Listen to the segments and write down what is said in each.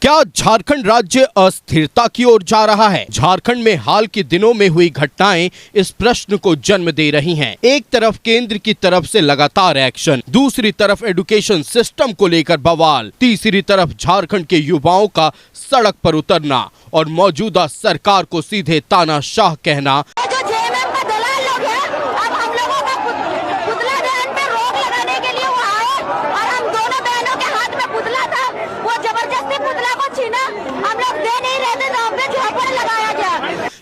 क्या झारखंड राज्य अस्थिरता की ओर जा रहा है? झारखंड में हाल के दिनों में हुई घटनाएं इस प्रश्न को जन्म दे रही हैं। एक तरफ केंद्र की तरफ से लगातार एक्शन, दूसरी तरफ एजुकेशन सिस्टम को लेकर बवाल, तीसरी तरफ झारखंड के युवाओं का सड़क पर उतरना और मौजूदा सरकार को सीधे तानाशाह कहना।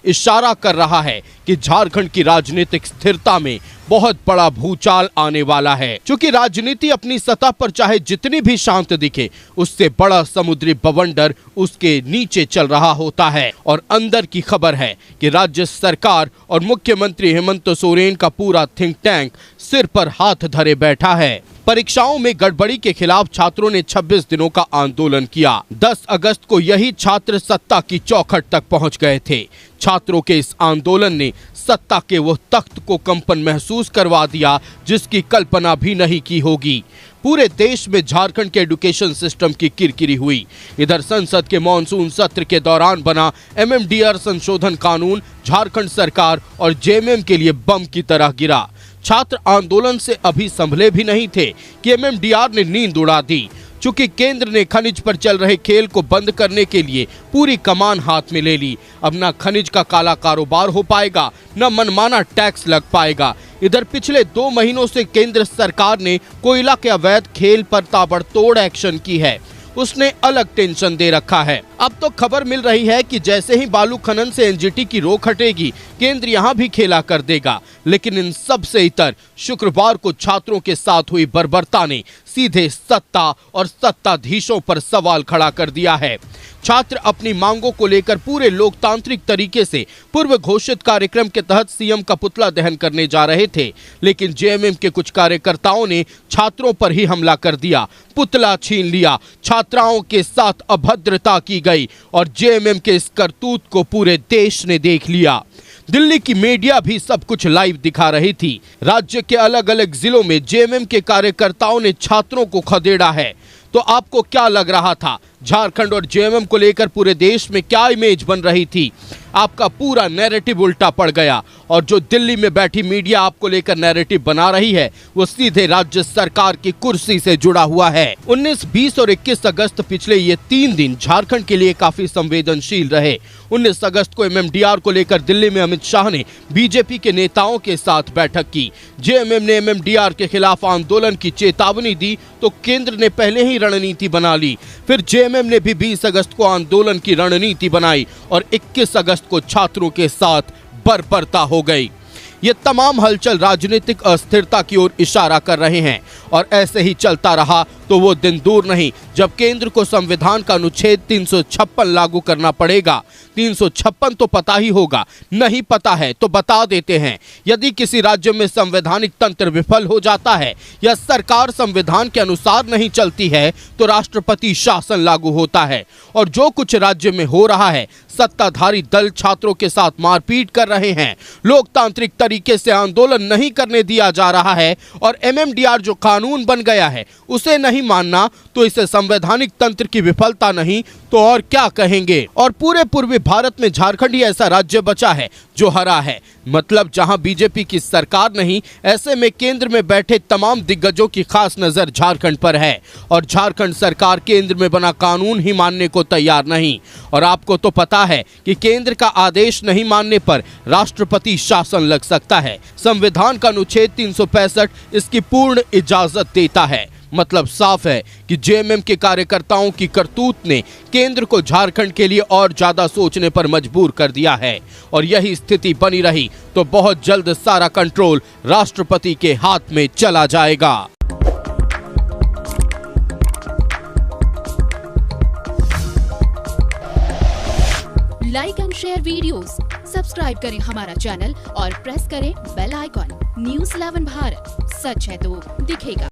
इशारा कर रहा है कि झारखंड की राजनीतिक स्थिरता में बहुत बड़ा भूचाल आने वाला है। क्योंकि राजनीति अपनी सतह पर चाहे जितनी भी शांत दिखे, उससे बड़ा समुद्री बवंडर उसके नीचे चल रहा होता है। और अंदर की खबर है कि राज्य सरकार और मुख्यमंत्री हेमंत सोरेन का पूरा थिंक टैंक सिर पर हाथ धरे बैठा है। परीक्षाओं में गड़बड़ी के खिलाफ छात्रों ने 26 दिनों का आंदोलन किया। 10 अगस्त को यही छात्र सत्ता की चौखट तक पहुंच गए थे। छात्रों के इस आंदोलन ने सत्ता के वो तख्त को कंपन महसूस करवा दिया जिसकी कल्पना भी नहीं की होगी। पूरे देश में झारखंड के एजुकेशन सिस्टम की किरकिरी हुई। इधर संसद के मॉनसून सत्र के दौरान बना MMDR संशोधन कानून झारखंड सरकार और JMM के लिए बम की तरह गिरा। छात्र आंदोलन से अभी संभले भी नहीं थे कि MMDR ने नींद उड़ा दी। चूंकि केंद्र ने खनिज पर चल रहे खेल को बंद करने के लिए पूरी कमान हाथ में ले ली, अब न खनिज का काला कारोबार हो पाएगा, न मनमाना टैक्स लग पाएगा। इधर पिछले 2 महीनों से केंद्र सरकार ने कोयला के अवैध खेल पर ताबड़तोड़ एक्शन की है। उसने अलग टेंशन दे रखा है। अब तो खबर मिल रही है कि जैसे ही बालू खनन से NGT की रोक हटेगी, केंद्र यहाँ भी खेला कर देगा। लेकिन इन सब से इतर शुक्रवार को छात्रों के साथ हुई बर्बरता ने सीधे सत्ता और सत्ताधीशों पर सवाल खड़ा कर दिया है। छात्र अपनी मांगों को लेकर पूरे लोकतांत्रिक तरीके से पूर्व घोषित कार्यक्रम के तहत CM का पुतला दहन करने जा रहे थे, लेकिन JMM के कुछ कार्यकर्ताओं ने छात्रों पर ही हमला कर दिया, पुतला छीन लिया। छात्राओं के साथ अभद्रता की गई और JMM के इस करतूत को पूरे देश ने देख लिया। दिल्ली की मीडिया भी सब कुछ लाइव दिखा रही थी। राज्य के अलग अलग जिलों में JMM के कार्यकर्ताओं ने छात्रों को खदेड़ा है। तो आपको क्या लग रहा था? झारखंड और JMM को लेकर पूरे देश में क्या इमेज बन रही थी? आपका पूरा नैरेटिव उल्टा पड़ गया और जो दिल्ली में बैठी मीडिया आपको लेकर नैरेटिव बना रही है, वो सीधे राज्य सरकार की कुर्सी से जुड़ा हुआ है। 19, 20 और 21 अगस्त पिछले ये 3 दिन झारखंड के लिए काफी संवेदनशील रहे। 19 अगस्त को MMDR को लेकर दिल्ली में अमित शाह ने BJP के नेताओं के साथ बैठक की। JMM ने MMDR के खिलाफ आंदोलन की चेतावनी दी तो केंद्र ने पहले ही रणनीति बना ली। फिर JMM ने भी 20 अगस्त को आंदोलन की रणनीति बनाई और 21 अगस्त को छात्रों के साथ बर्बरता हो गई। ये तमाम हलचल राजनीतिक अस्थिरता की ओर इशारा कर रहे हैं और ऐसे ही चलता रहा तो वो दिन दूर नहीं जब केंद्र को संविधान का अनुच्छेद 356 लागू करना पड़ेगा। 356 तो पता ही होगा, नहीं पता है तो बता देते हैं। यदि किसी राज्य में संवैधानिक तंत्र विफल हो जाता है या सरकार संविधान के अनुसार नहीं चलती है तो राष्ट्रपति शासन लागू होता है। और जो कुछ राज्य में हो रहा है, सत्ताधारी दल छात्रों के साथ मारपीट कर रहे हैं, लोकतांत्रिक तरीके से आंदोलन नहीं करने दिया जा रहा है और MMDR जो कानून बन गया है उसे नहीं मानना, तो इसे संवैधानिक तंत्र की विफलता नहीं तो और क्या कहेंगे। और पूरे पूर्वी भारत में झारखंड ही ऐसा राज्य बचा है जो हरा है, मतलब जहां BJP की सरकार नहीं, ऐसे में केंद्र में बैठे तमाम दिग्गजों की खास नजर झारखंड पर है और झारखंड सरकार केंद्र में बना कानून ही मानने को तैयार नहीं। और आपको तो पता है कि केंद्र का आदेश नहीं मानने पर राष्ट्रपति शासन लग सकता है। संविधान का अनुच्छेद 365 इसकी पूर्ण इजाजत देता है। मतलब साफ है कि JMM के कार्यकर्ताओं की करतूत ने केंद्र को झारखंड के लिए और ज्यादा सोचने पर मजबूर कर दिया है और यही स्थिति बनी रही तो बहुत जल्द सारा कंट्रोल राष्ट्रपति के हाथ में चला जाएगा। Like and share videos, subscribe करें हमारा चैनल और प्रेस करें बेल आइकॉन। News 11 भारत, सच है तो दिखेगा।